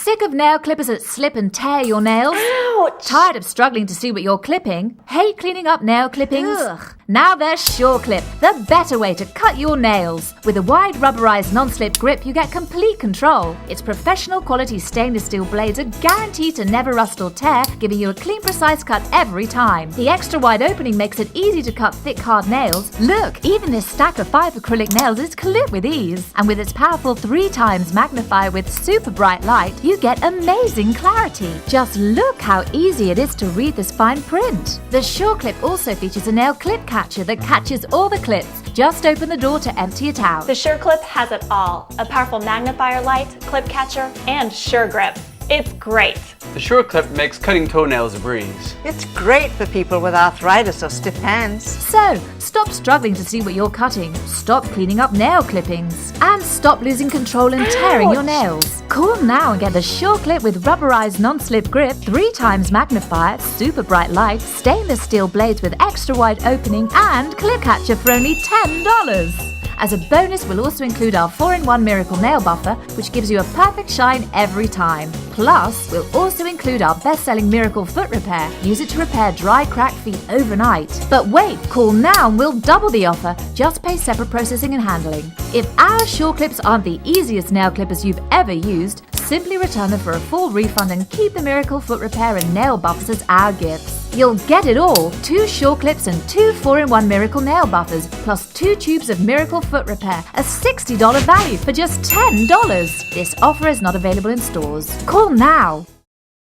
Sick of nail clippers that slip and tear your nails? Ouch! Tired of struggling to see what you're clipping? Hate cleaning up nail clippings? Ugh. Now there's SureClip, the better way to cut your nails. With a wide rubberized non-slip grip, you get complete control. Its professional quality stainless steel blades are guaranteed to never rust or tear, giving you a clean, precise cut every time. The extra wide opening makes it easy to cut thick, hard nails. Look, even this stack of 5 acrylic nails is clipped with ease. And with its powerful 3 times magnifier with super bright light, you get amazing clarity. Just look how easy it is to read this fine print. The SureClip also features a nail clip catcher that catches all the clips. Just open the door to empty it out. The SureClip has it all. A powerful magnifier light, clip catcher, and SureGrip. It's great. The SureClip makes cutting toenails a breeze. It's great for people with arthritis or stiff hands. So, stop struggling to see what you're cutting, stop cleaning up nail clippings, and stop losing control and tearing your nails. Call now and get the SureClip with rubberized non-slip grip, 3 times magnifier, super bright light, stainless steel blades with extra wide opening, and clip catcher for only $10. As a bonus, we'll also include our 4-in-1 Miracle Nail Buffer, which gives you a perfect shine every time. Plus, we'll also include our best-selling Miracle Foot Repair. Use it to repair dry, cracked feet overnight. But wait, call now and we'll double the offer. Just pay separate processing and handling. If our SureClips aren't the easiest nail clippers you've ever used, simply return them for a full refund and keep the Miracle Foot Repair and Nail Buffers as our gifts. You'll get it all, 2 SureClips and 2 4-in-1 Miracle Nail Buffers, plus 2 tubes of Miracle Foot Repair, a $60 value for just $10. This offer is not available in stores. Call now.